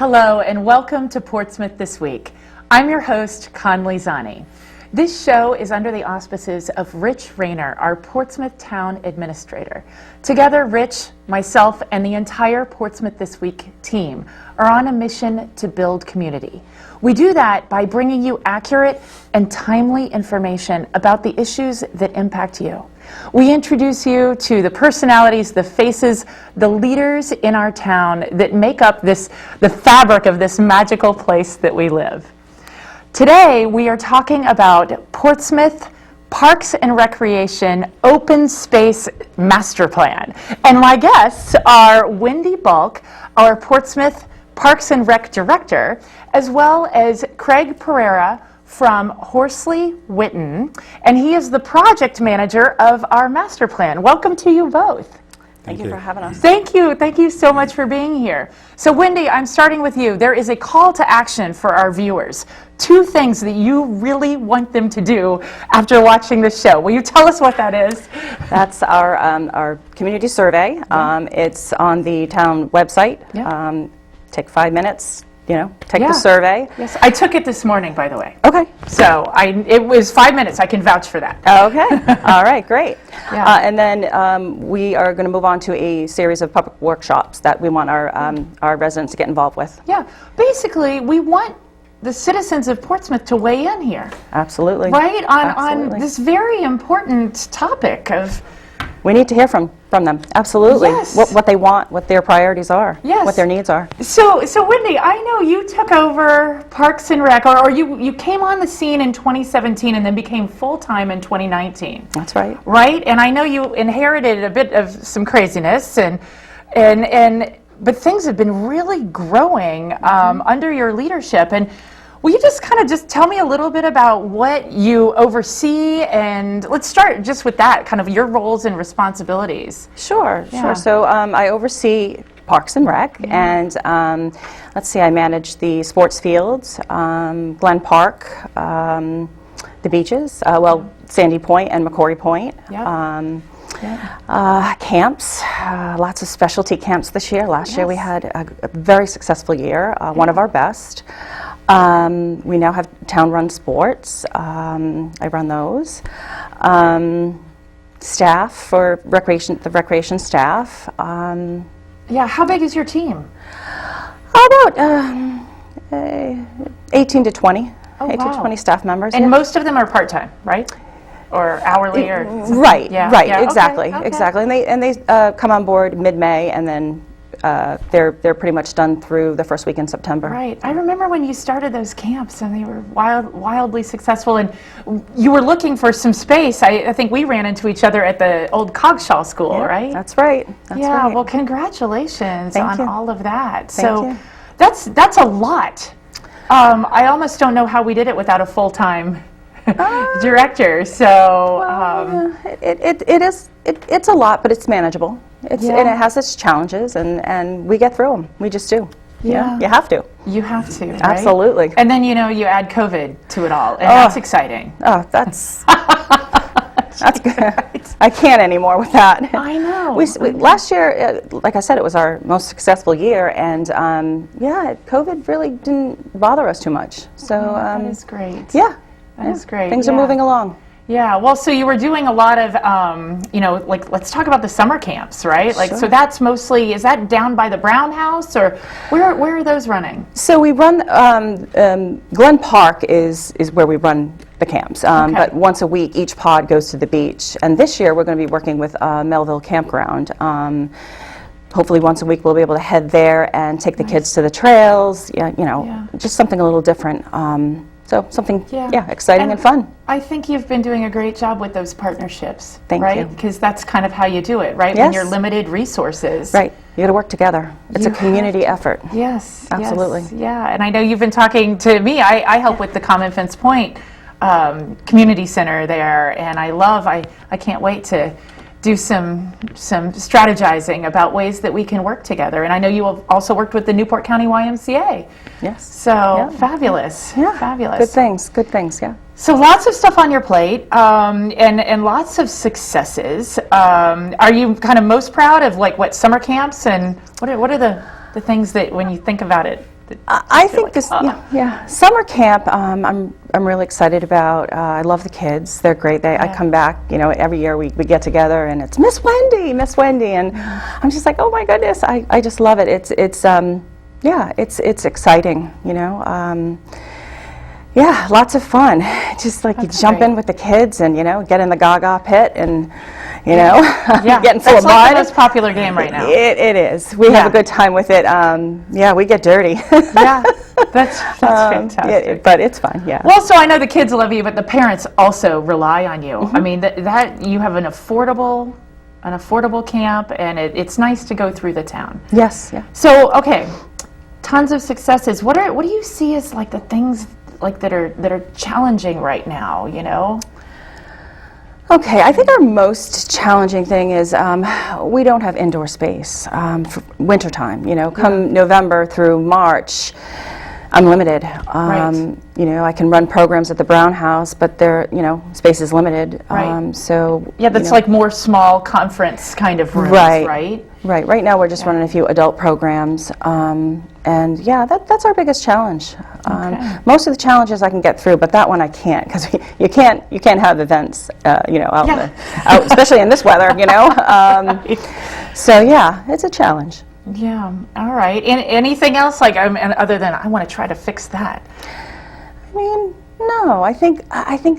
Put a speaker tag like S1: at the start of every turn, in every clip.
S1: Hello and welcome to Portsmouth This Week. I'm your host, Conley Zani. This show is under the auspices of Rich Rayner, our Portsmouth Town Administrator. Together, Rich, myself, and the entire Portsmouth This Week team are on a mission to build community. We do that by bringing you accurate and timely information about the issues that impact you. We introduce you to the personalities, the faces, the leaders in our town that make up the fabric of this magical place that we live. Today, we are talking about Portsmouth Parks and Recreation Open Space Master Plan. And my guests are Wendy Bulk, our Portsmouth Parks and Rec Director, as well as Craig Pereira from Horsley Witten, and he is the project manager of our master plan. Welcome to you both.
S2: Thank you for having us.
S1: Thank you so much for being here. So Wendy, I'm starting with you. There is a call to action for our viewers. 2 things that you really want them to do after watching this show. Will you tell us what that is?
S2: That's our community survey. It's on the town website.
S1: Yeah.
S2: Take 5 minutes, take the survey.
S1: Yes, I took it this morning, by the way.
S2: Okay.
S1: So it was 5 minutes. I can vouch for that.
S2: Okay. All right, great.
S1: Yeah.
S2: And then we are going to move on to a series of public workshops that we want our residents to get involved with.
S1: Yeah. Basically, we want the citizens of Portsmouth to weigh in here.
S2: Absolutely.
S1: Right?
S2: Absolutely.
S1: On this very important topic of...
S2: We need to hear from them. Absolutely.
S1: Yes.
S2: What they want, what their priorities are,
S1: Yes.
S2: what their needs are.
S1: So Wendy, I know you took over Parks and Rec, or you came on the scene in 2017 and then became full-time in 2019.
S2: That's right.
S1: Right? And I know you inherited a bit of some craziness, but things have been really growing under your leadership. And will you just tell me a little bit about what you oversee, and let's start just with that, kind of your roles and responsibilities.
S2: Sure.
S1: Yeah.
S2: So I oversee Parks and Rec, and let's see, I manage the sports fields, Glen Park, the beaches, Sandy Point and McCory Point.
S1: Yeah.
S2: Camps, lots of specialty camps this year. Last year we had a very successful year, one of our best. We now have town-run sports. I run those. Staff for the recreation staff.
S1: Yeah, how big is your team?
S2: About 18 to 20.
S1: Oh,
S2: 18 to
S1: wow.
S2: 20 staff members.
S1: And
S2: yeah.
S1: most of them are part-time, right? Or hourly, or
S2: Right,
S1: yeah.
S2: right,
S1: Yeah.
S2: exactly,
S1: Okay.
S2: exactly. And they come on board mid-May, and then they're pretty much done through the first week in September.
S1: Right. I remember when you started those camps, and they were wildly successful, and you were looking for some space. I think we ran into each other at the old Coggeshall School,
S2: Yeah,
S1: right?
S2: That's right. That's
S1: yeah.
S2: right.
S1: Well, congratulations
S2: Thank
S1: on
S2: you.
S1: all of that.
S2: Thank you.
S1: That's a lot. I almost don't know how we did it without a full-time director. So
S2: it's a lot, but it's manageable.
S1: Yeah.
S2: And it has its challenges, and we get through them. We just do.
S1: Yeah.
S2: You have to.
S1: you have to, right?
S2: Absolutely.
S1: And then you add COVID to it all, and that's exciting.
S2: Oh, that's good. I can't anymore with that.
S1: I know.
S2: Last year, like I said, it was our most successful year, and COVID really didn't bother us too much. So
S1: that is great.
S2: yeah,
S1: That is great.
S2: Things are
S1: yeah.
S2: moving along.
S1: Yeah, well, so you were doing a lot of, let's talk about the summer camps, right?
S2: Sure.
S1: So that's mostly, is that down by the Brown House, or where are those running?
S2: So we run, Glen Park is where we run the camps, but once a week each pod goes to the beach. And this year we're going to be working with Melville Campground. Hopefully once a week we'll be able to head there and take the kids to the trails, just something a little different. So something, exciting and fun.
S1: I think you've been doing a great job with those partnerships,
S2: Thank
S1: right?
S2: you.
S1: Because that's kind of how you do it, right? When
S2: Yes.
S1: you're limited resources.
S2: Right, you got to work together. It's a community effort.
S1: Yes.
S2: Absolutely.
S1: Yes, yeah, and I know you've been talking to me. I help with the Common Fence Point Community Center there, and I can't wait to do some strategizing about ways that we can work together. And I know you have also worked with the Newport County YMCA.
S2: Yes.
S1: So fabulous.
S2: Yeah.
S1: Fabulous.
S2: Good things, yeah.
S1: So lots of stuff on your plate, and lots of successes. Are you kind of most proud of what summer camps, and what are the things that when you think about it?
S2: I think this, summer camp. I'm really excited about. I love the kids. They're great. I come back. Every year we get together and it's Miss Wendy, and I'm just like, oh my goodness, I just love it. It's exciting. Yeah, lots of fun. Just like you jump in with the kids and get in the Gaga pit and getting full of mud.
S1: That's like the most popular game right now.
S2: It is. We have a good time with it. We get dirty.
S1: That's fantastic.
S2: But it's fun. Yeah.
S1: Well, so I know the kids love you, but the parents also rely on you. I mean, that you have an affordable camp, and it's nice to go through the town.
S2: Yes. Yeah.
S1: So okay, tons of successes. What do you see as like the things like that are challenging right now?
S2: Okay, I think our most challenging thing is we don't have indoor space for wintertime. Come November through March, I'm limited. I can run programs at the Brown House, but space is limited. So
S1: that's like more small conference kind of rooms, right?
S2: Right now we're just running a few adult programs, and that's our biggest challenge. Most of the challenges I can get through, but that one I can't, because you can't have events, out, especially in this weather, So it's a challenge.
S1: Yeah. All right. Anything else other than I want to try to fix that?
S2: I mean, no. I think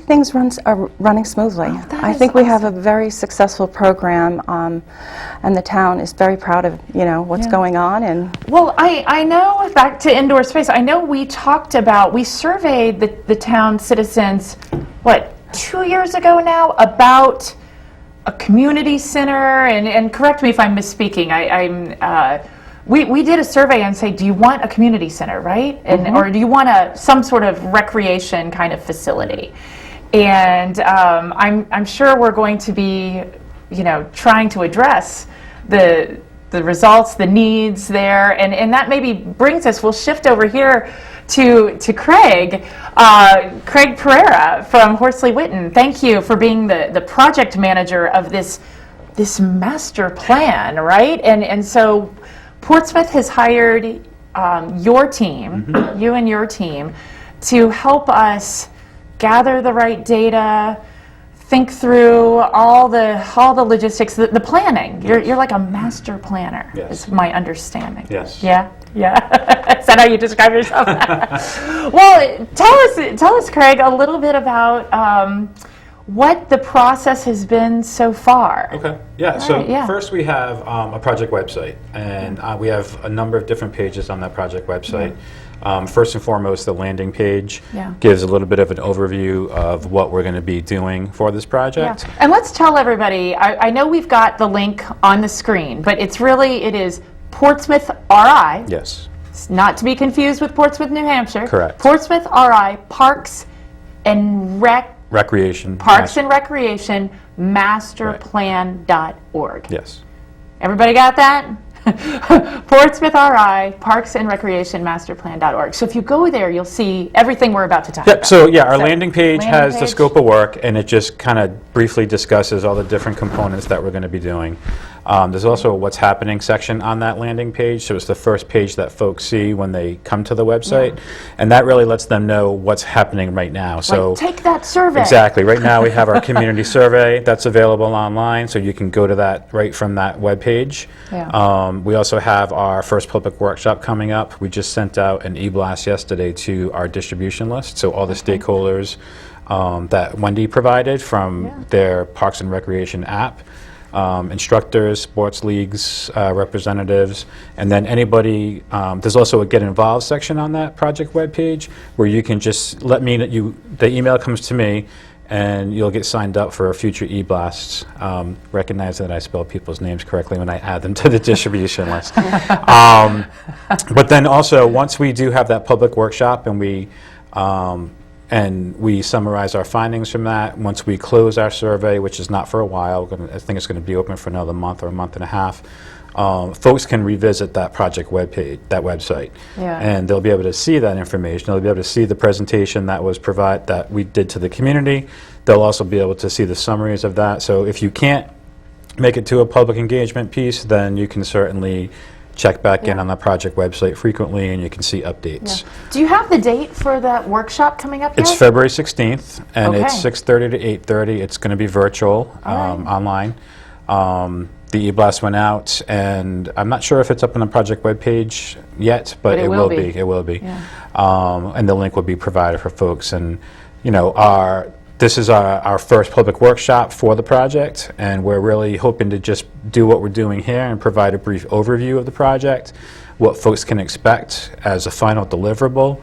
S2: things are running smoothly. I think we have a very successful program, and the town is very proud of what's going on. And
S1: well, I know, back to indoor space. I know we surveyed the town citizens 2 years ago now about a community center, and correct me if I'm misspeaking. We did a survey and say, do you want a community center, right? And or do you want some sort of recreation kind of facility? And I'm sure we're going to be, trying to address the results, the needs there, and that maybe brings us. We'll shift over here to Craig Pereira from Horsley Witten. Thank you for being the project manager of this master plan, right? And so Portsmouth has hired your team, you and your team, to help us gather the right data, think through all the logistics, the planning. You're like a master planner, is my understanding.
S3: Yes.
S1: Yeah. Is that how you describe yourself? Well, tell us, Craig, a little bit about what the process has been so far.
S3: Okay. Yeah. First we have a project website, and we have a number of different pages on that project website. First and foremost, the landing page gives a little bit of an overview of what we're going to be doing for this project.
S1: Yeah. And let's tell everybody, I know we've got the link on the screen, but it is Portsmouth RI.
S3: Yes.
S1: It's not to be confused with Portsmouth, New Hampshire.
S3: Correct.
S1: Portsmouth RI Parks and
S3: Recreation
S1: Masterplan.org.
S3: Yes.
S1: Everybody got that? Portsmouth RI Parks and Recreation Masterplan.org. So if you go there, you'll see everything we're about to talk about.
S3: So our landing page has the scope of work, and it just kind of briefly discusses all the different components that we're going to be doing. There's also a what's happening section on that landing page, so it's the first page that folks see when they come to the website, and that really lets them know what's happening right now. So
S1: take that survey.
S3: Exactly. Right now we have our community survey that's available online, so you can go to that right from that webpage. We also have our first public workshop coming up. We just sent out an e-blast yesterday to our distribution list, so all the stakeholders that Wendy provided from their Parks and Recreation app. Instructors, sports leagues, representatives, and then anybody. There's also a Get Involved section on that project webpage where you can just let me know the email comes to me, and you'll get signed up for future e-blasts. Recognize that I spell people's names correctly when I add them to the distribution list. But then also, once we do have that public workshop and we summarize our findings from that. Once we close our survey, which is not for a while, I think it's going to be open for another month or a month and a half, folks can revisit that project that website. And they'll be able to see that information. They'll be able to see the presentation that we did to the community. They'll also be able to see the summaries of that. So if you can't make it to a public engagement piece, then you can certainly check back in on the project website frequently, and you can see updates.
S1: Do you have the date for that workshop coming up yet?
S3: It's February 16th, and
S1: Okay.
S3: it's 6:30 to 8:30. It's going to be virtual, online. The e-blast went out, and I'm not sure if it's up on the project webpage yet, but it will be. It will be. And the link will be provided for folks. And, you know, this is our first public workshop for the project, and we're really hoping to just do what we're doing here and provide a brief overview of the project, what folks can expect as a final deliverable.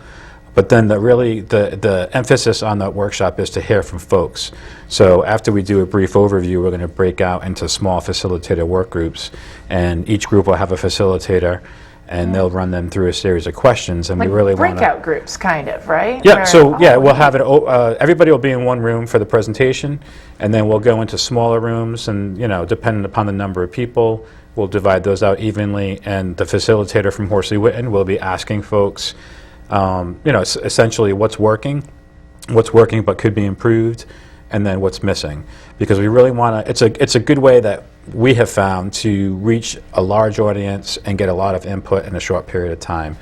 S3: But then the emphasis on that workshop is to hear from folks. So after we do a brief overview, we're going to break out into small facilitator work groups, and each group will have a facilitator, and they'll run them through a series of questions. And
S1: Like
S3: we really want
S1: breakout groups, kind of, right?
S3: Yeah,
S1: Where-
S3: so we'll have it. Everybody will be in one room for the presentation, and then we'll go into smaller rooms, and depending upon the number of people, we'll divide those out evenly. And the facilitator from Horsley Witten will be asking folks, essentially what's working but could be improved, and then what's missing. Because we really want to. It's a good way that we have found to reach a large audience and get a lot of input in a short period of time.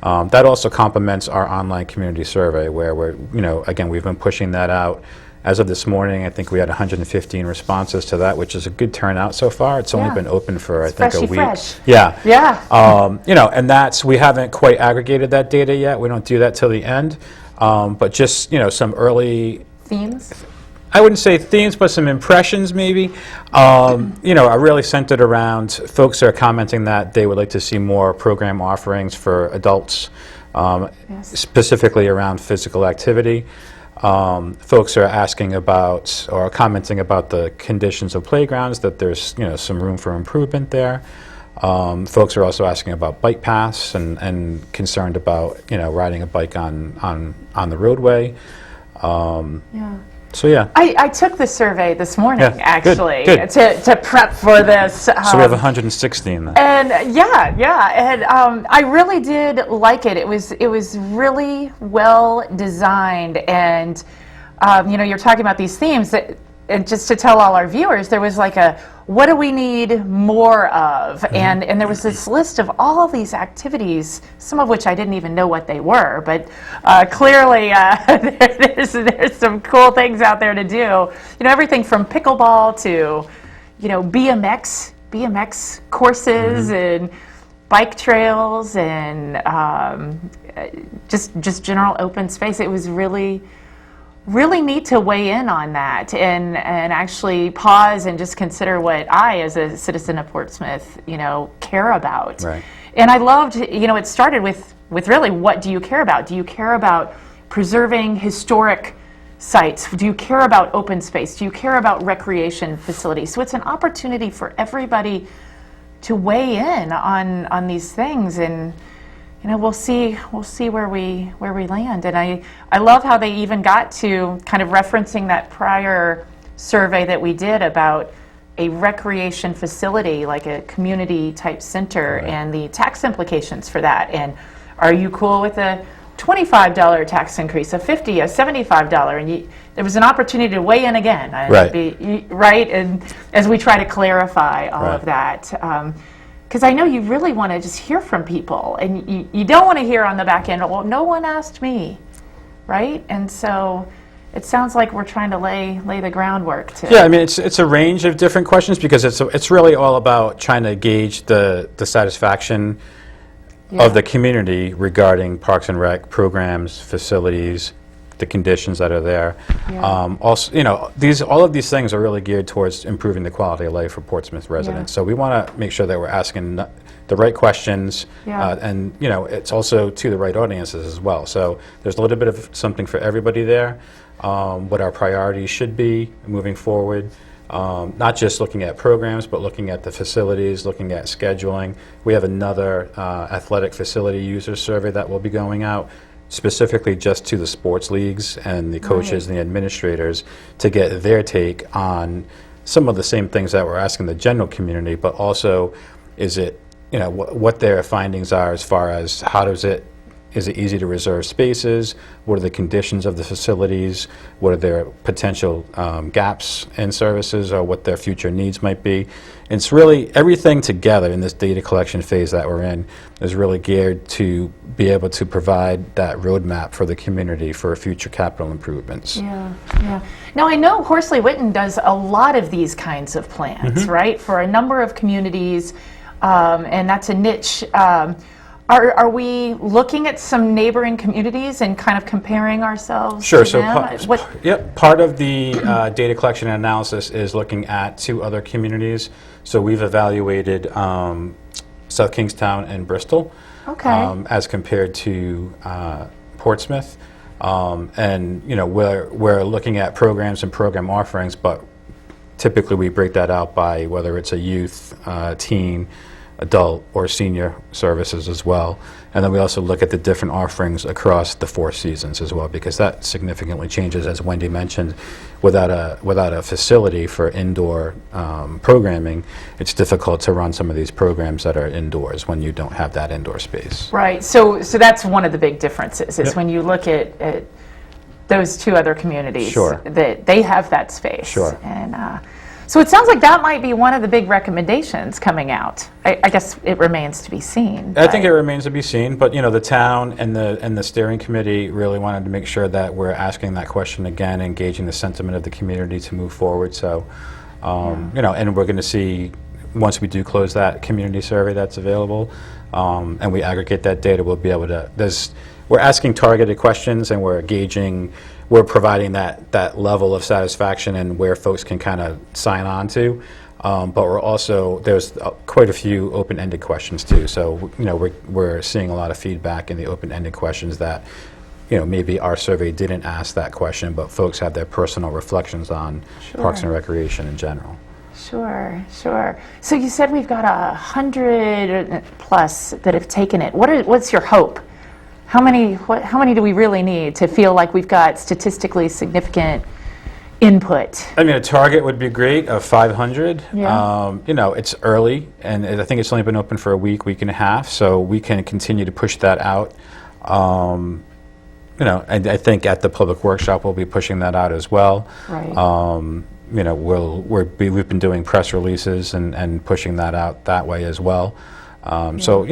S3: That also complements our online community survey, where we've been pushing that out. As of this morning, I think we had 115 responses to that, which is a good turnout so far. It's only been open for, I think, a week.
S1: Fresh.
S3: Yeah.
S1: Yeah.
S3: And we haven't quite aggregated that data yet. We don't do that till the end. But just, some early...
S1: Themes?
S3: I wouldn't say themes, but some impressions maybe. Are really centered around folks are commenting that they would like to see more program offerings for adults, specifically around physical activity. Folks are asking about or commenting about the conditions of playgrounds, that there's some room for improvement there. Folks are also asking about bike paths and concerned about riding a bike on the roadway. So yeah.
S1: I took the survey this morning, actually,
S3: good.
S1: To prep for this.
S3: So we have 116 then.
S1: And and I really did like it. It was really well designed, and you're talking about these themes and just to tell all our viewers, there was like a what do we need more of, and there was this list of all these activities, some of which I didn't even know what they were, but clearly there's some cool things out there to do. Everything from pickleball to BMX courses and bike trails and just general open space. It was really neat to weigh in on that and actually pause and just consider what I, as a citizen of Portsmouth, care about.
S3: Right.
S1: And I loved, it started with really, what do you care about? Do you care about preserving historic sites? Do you care about open space? Do you care about recreation facilities? So it's an opportunity for everybody to weigh in on these things, and we'll see where we land. And I love how they even got to kind of referencing that prior survey that we did about a recreation facility, like a community type center, and the tax implications for that. And are you cool with a $25 tax increase, a $50, a $75? And there was an opportunity to weigh in again.
S3: Right.
S1: And as we try to clarify all of that. Because I know you really want to just hear from people, and you don't want to hear on the back end, well, no one asked me, right? And so it sounds like we're trying to lay the groundwork to.
S3: Yeah, I mean, it's a range of different questions, because it's really all about trying to gauge the satisfaction of the community regarding Parks and Rec programs, facilities, the conditions that are there. Also, all of these things are really geared towards improving the quality of life for Portsmouth residents. So we want to make sure that we're asking the right questions, and it's also to the right audiences as well. So there's a little bit of something for everybody there. What our priorities should be moving forward. Not just looking at programs, but looking at the facilities, looking at scheduling. We have another athletic facility user survey that will be going out, specifically just to the sports leagues and the coaches and the administrators, to get their take on some of the same things that we're asking the general community, but also is it, what their findings are as far as how does it is it easy to reserve spaces? What are the conditions of the facilities? What are their potential gaps in services, or what their future needs might be? And it's really everything together in this data collection phase that we're in is really geared to be able to provide that roadmap for the community for future capital improvements.
S1: Yeah, yeah. Now, I know Horsley Witten does a lot of these kinds of plans, right, for a number of communities, and that's a niche. Are we looking at some neighboring communities and kind of comparing ourselves
S3: Sure.
S1: to them?
S3: Part of the data collection and analysis is looking at 2 other communities. So we've evaluated South Kingstown and Bristol as compared to Portsmouth. And we're looking at programs and program offerings, but typically we break that out by whether it's a youth, teen, adult, or senior services as well. And then we also look at the different offerings across the 4 seasons as well, because that significantly changes, as Wendy mentioned. Without a facility for indoor programming, it's difficult to run some of these programs that are indoors when you don't have that indoor space.
S1: Right. So that's one of the big differences is when you look at those 2 other communities, that they have that space.
S3: Sure.
S1: And so it sounds like that might be one of the big recommendations coming out. I guess it remains to be seen.
S3: I think it remains to be seen, but the town and the steering committee really wanted to make sure that we're asking that question again, engaging the sentiment of the community to move forward. So, and we're going to see once we do close that community survey that's available, and we aggregate that data, we'll be able to. We're asking targeted questions, and we're providing that level of satisfaction and where folks can kind of sign on to. But there's quite a few open-ended questions too. So we're seeing a lot of feedback in the open-ended questions that maybe our survey didn't ask that question, but folks have their personal reflections on Parks and Recreation in general.
S1: Sure. So you said we've got 100 plus that have taken it. What's your hope? How many do we really need to feel like we've got statistically significant input?
S3: I mean, a target would be great of 500.
S1: Yeah.
S3: It's early, and I think it's only been open for a week and a half, so we can continue to push that out. And I think at the public workshop we'll be pushing that out as well.
S1: Right.
S3: We've been doing press releases and pushing that out that way as well. So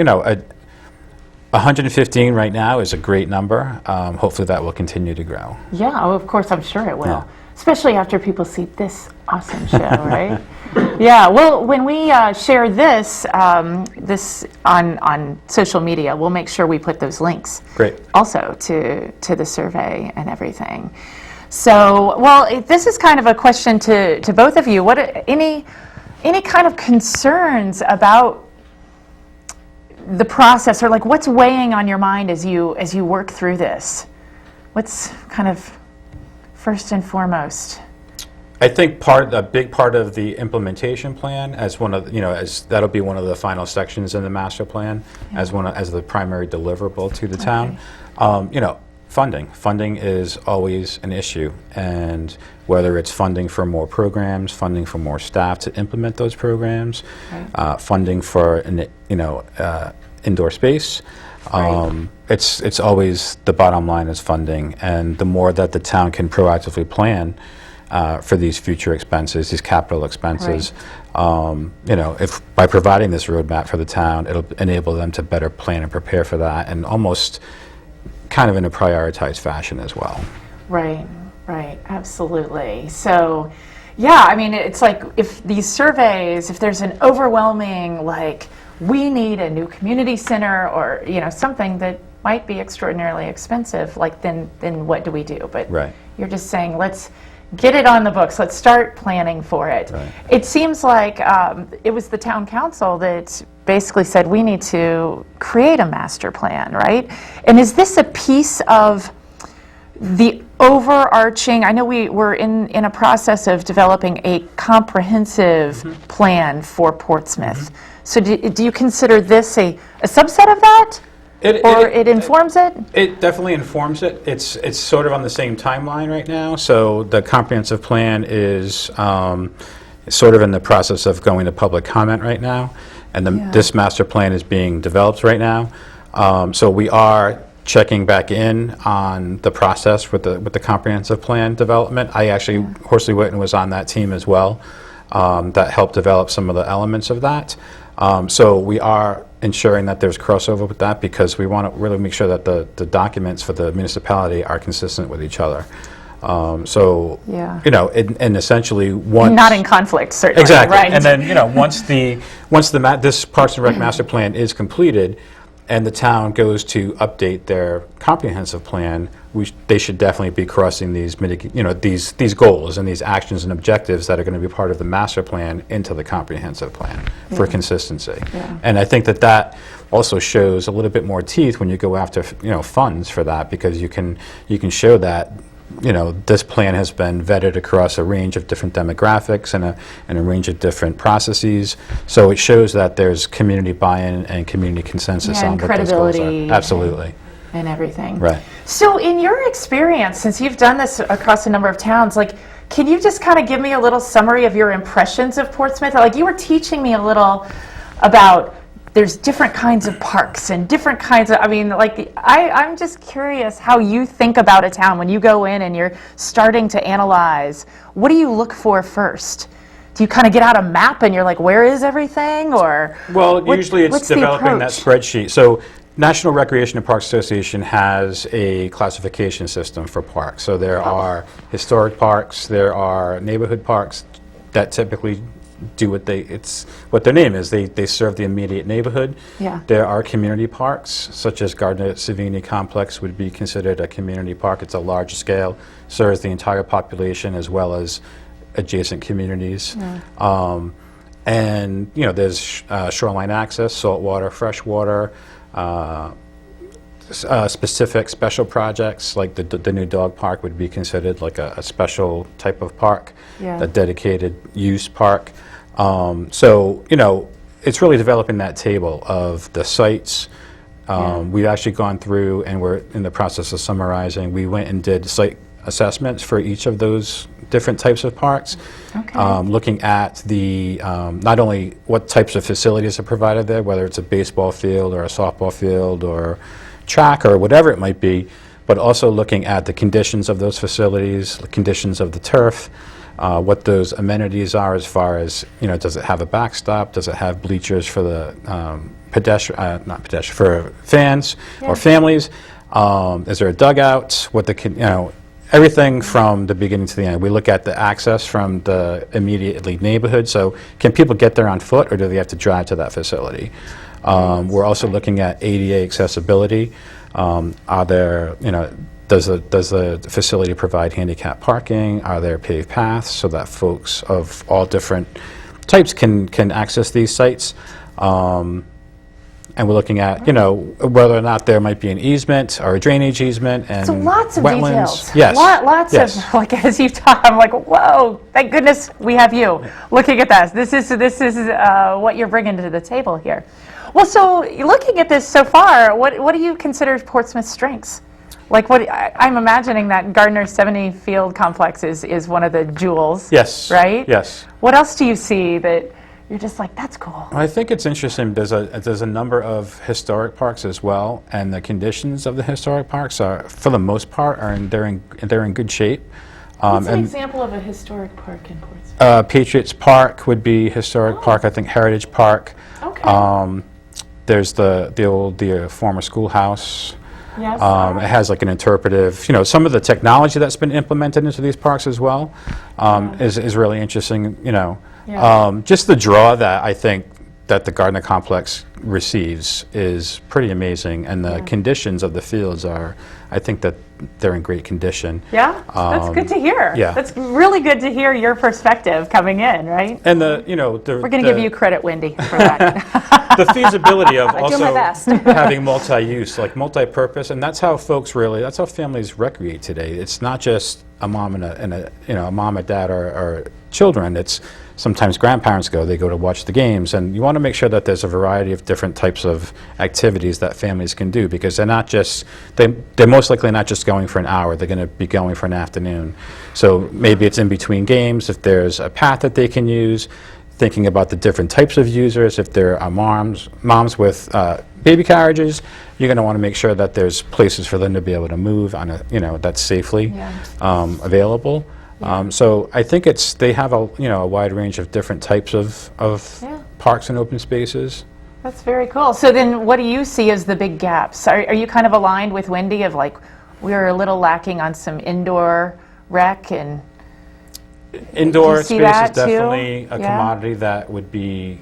S3: 115 right now is a great number. Hopefully that will continue to grow.
S1: Yeah, of course, I'm sure it will.
S3: Yeah.
S1: Especially after people see this awesome show, right? Yeah, well, when we share this on social media, we'll make sure we put those links.
S3: Great.
S1: Also to the survey and everything. So, well, this is kind of a question to both of you. Any kind of concerns about the process, or like what's weighing on your mind as you work through this? What's kind of first and foremost?
S3: I think a big part of the implementation plan, as that'll be one of the final sections in the master plan, as the primary deliverable to the town. Funding is always an issue, and whether it's funding for more programs, funding for more staff to implement those programs, funding for indoor space. It's always the bottom line is funding, and the more that the town can proactively plan for these future expenses, these capital expenses, if by providing this roadmap for the town, it'll enable them to better plan and prepare for that, and almost kind of in a prioritized fashion as well.
S1: Right, absolutely. So, yeah, I mean, it's like if these surveys, if there's an overwhelming, like, we need a new community center or, something that might be extraordinarily expensive, like, then what do we do? But you're just saying, let's get it on the books. Let's start planning for it.
S3: Right.
S1: It seems like it was the town council that basically said we need to create a master plan, right? And is this a piece of the overarching, I know we're in a process of developing a comprehensive plan for Portsmouth. So do you consider this a subset of that? It informs it?
S3: It definitely informs it. It's sort of on the same timeline right now. So the comprehensive plan is sort of in the process of going to public comment right now. And this master plan is being developed right now. So we are checking back in on the process with the comprehensive plan development. I actually, Horsley Witten was on that team as well, that helped develop some of the elements of that. So we are ensuring that there's crossover with that, because we want to really make sure that the documents for the municipality are consistent with each other. So, you know, and essentially once...
S1: Not in conflict, certainly.
S3: Exactly.
S1: Right.
S3: And then, you know, once this Parks and Rec master plan is completed and the town goes to update their comprehensive plan, they should definitely be crossing these these goals and these actions and objectives that are going to be part of the master plan into the comprehensive plan for consistency. And I think that also shows a little bit more teeth when you go after, you know, funds for that, because you can show that, you know, this plan has been vetted across a range of different demographics and a range of different processes. So it shows that there's community buy-in and community consensus on what those goals are. Absolutely.
S1: And everything.
S3: Right.
S1: So in your experience, since you've done this across a number of towns, like, can you just kind of give me a little summary of your impressions of Portsmouth? Like, you were teaching me a little about there's different kinds of parks and different kinds of, I mean, like, I'm just curious how you think about a town when you go in and you're starting to analyze. What do you look for first? Do you kind of get out a map and you're like, where is everything? Or
S3: well, usually it's developing that
S1: approach?
S3: spreadsheet. So National Recreation and Parks Association has a classification system for parks. So there are historic parks, there are neighborhood parks that typically do what their name is. They serve the immediate neighborhood.
S1: Yeah.
S3: There are community parks, such as Gardner Savini Complex would be considered a community park. It's a large scale, serves the entire population as well as adjacent communities. And you know, there's shoreline access, saltwater, freshwater, specific special projects like the new dog park would be considered like a special type of park, a dedicated use park. So, you know, it's really developing that table of the sites. We've actually gone through and we're in the process of summarizing. We went and did site assessments for each of those different types of parks, looking at the not only what types of facilities are provided there, whether it's a baseball field or a softball field or track or whatever it might be, but also looking at the conditions of those facilities, the conditions of the turf, what those amenities are as far as, you know, does it have a backstop, does it have bleachers for the for fans or families, is there a dugout, what the, you know, everything from the beginning to the end. We look at the access from the immediately neighborhood, so can people get there on foot or do they have to drive to that facility? We're also looking at ADA accessibility. Are there, you know, does the facility provide handicap parking? Are there paved paths so that folks of all different types can access these sites? And we're looking at, you know, whether or not there might be an easement or a drainage easement and
S1: so lots of
S3: wetlands.
S1: details.
S3: Yes.
S1: Lots of, like, as you talk, I'm like, whoa, thank goodness we have you looking at this. This is what you're bringing to the table here. Well, so looking at this so far, what do you consider Portsmouth's strengths? Like, I'm imagining that Gardner 70 Field Complex is one of the jewels.
S3: Yes.
S1: Right?
S3: Yes.
S1: What else do you see that you're just like, that's cool?
S3: I think it's interesting. There's a number of historic parks as well, and the conditions of the historic parks are, for the most part, they're in good shape.
S1: What's an example of a historic park in Portsmouth?
S3: Patriots Park would be historic park. I think Heritage Park.
S1: Okay.
S3: There's the former schoolhouse.
S1: Yes.
S3: It has like an interpretive, you know, some of the technology that's been implemented into these parks as well is really interesting, you know. Just the draw that I think that the Gardner complex receives is pretty amazing, and the conditions of the fields are, I think that they're in great condition.
S1: Yeah, that's good to hear.
S3: Yeah.
S1: That's really good to hear your perspective coming in, right?
S3: And we're
S1: going to give you credit, Wendy, for that.
S3: The feasibility of
S2: I do my best.
S3: having multi-use, like multi-purpose, and that's how families recreate today. It's not just a mom and a mom and dad or children. It's sometimes grandparents they go to watch the games, and you want to make sure that there's a variety of different types of activities that families can do, because they're most likely not just going for an hour, they're going to be going for an afternoon. So maybe it's in between games, if there's a path that they can use, thinking about the different types of users, if there are moms with baby carriages, you're going to want to make sure that there's places for them to be able to move on a, that's safely available. So I think they have a wide range of different types of parks and open spaces.
S1: That's very cool. So then what do you see as the big gaps? Are you kind of aligned with Wendy of like, we're a little lacking on some indoor rec and...
S3: Indoor space is
S1: too?
S3: definitely a commodity that would be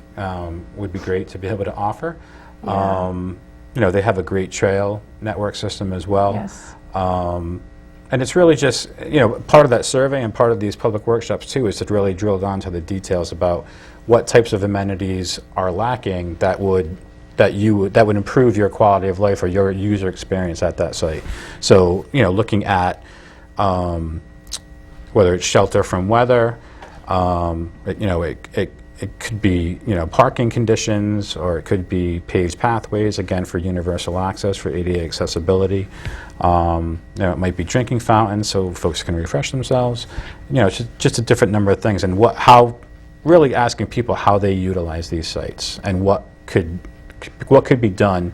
S3: great to be able to offer. They have a great trail network system as well.
S1: Yes.
S3: And it's really just, part of that survey and part of these public workshops too is to really drill down to the details about what types of amenities are lacking that would improve your quality of life or your user experience at that site. So, looking at whether it's shelter from weather, it could be, parking conditions, or it could be paved pathways, again, for universal access, for ADA accessibility. It might be drinking fountains so folks can refresh themselves. It's just a different number of things, and really asking people how they utilize these sites and what could be done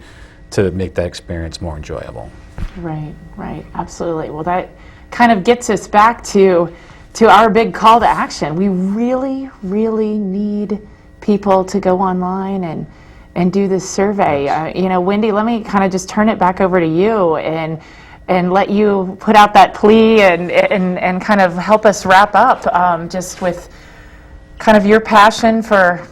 S3: to make that experience more enjoyable.
S1: Right, absolutely. Well, that kind of gets us back to our big call to action. We really, really need people to go online and do this survey. Wendy, let me kind of just turn it back over to you and let you put out that plea and kind of help us wrap up just with kind of your passion for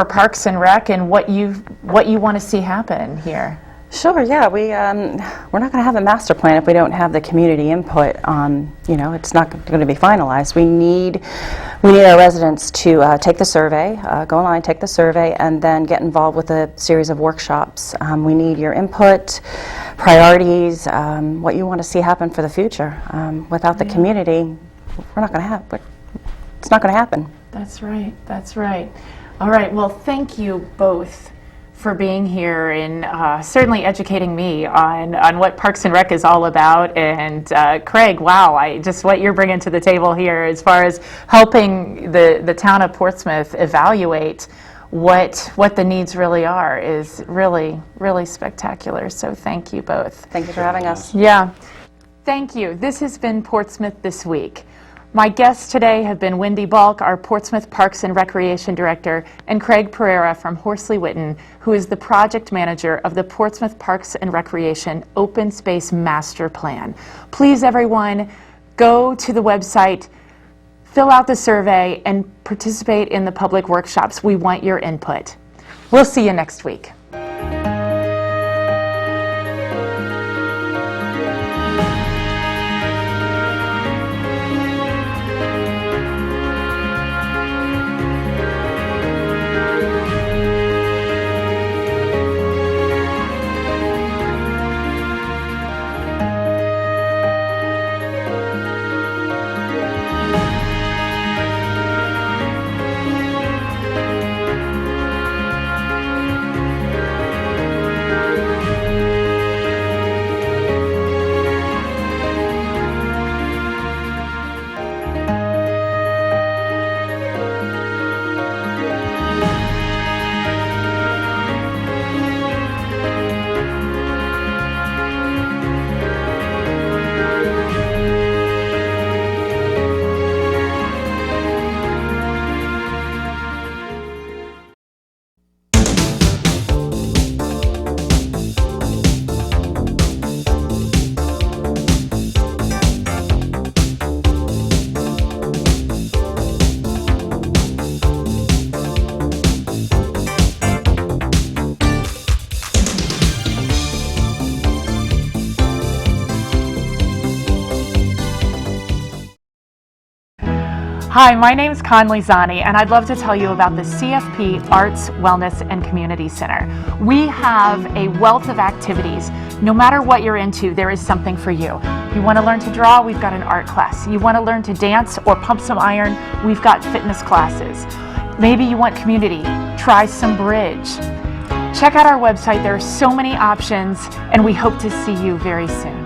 S1: Parks and Rec and what you want to see happen here.
S2: Sure, yeah. We're not going to have a master plan if we don't have the community input. It's not going to be finalized. We need our residents to take the survey, go online, take the survey, and then get involved with a series of workshops. We need your input, priorities, what you want to see happen for the future. Without the community, it's not going to happen.
S1: That's right. All right, well, thank you both for being here and certainly educating me on what Parks and Rec is all about. And Craig, wow, just what you're bringing to the table here as far as helping the town of Portsmouth evaluate what the needs really are is really, really spectacular. So thank you both.
S2: Thank you for having us.
S1: Yeah. Thank you. This has been Portsmouth This Week. My guests today have been Wendy Balk, our Portsmouth Parks and Recreation Director, and Craig Pereira from Horsley Witten, who is the project manager of the Portsmouth Parks and Recreation Open Space Master Plan. Please, everyone, go to the website, fill out the survey, and participate in the public workshops. We want your input. We'll see you next week. Hi, my name is Conley Zani, and I'd love to tell you about the CFP Arts, Wellness, and Community Center. We have a wealth of activities. No matter what you're into, there is something for you. You want to learn to draw? We've got an art class. You want to learn to dance or pump some iron? We've got fitness classes. Maybe you want community. Try some bridge. Check out our website. There are so many options, and we hope to see you very soon.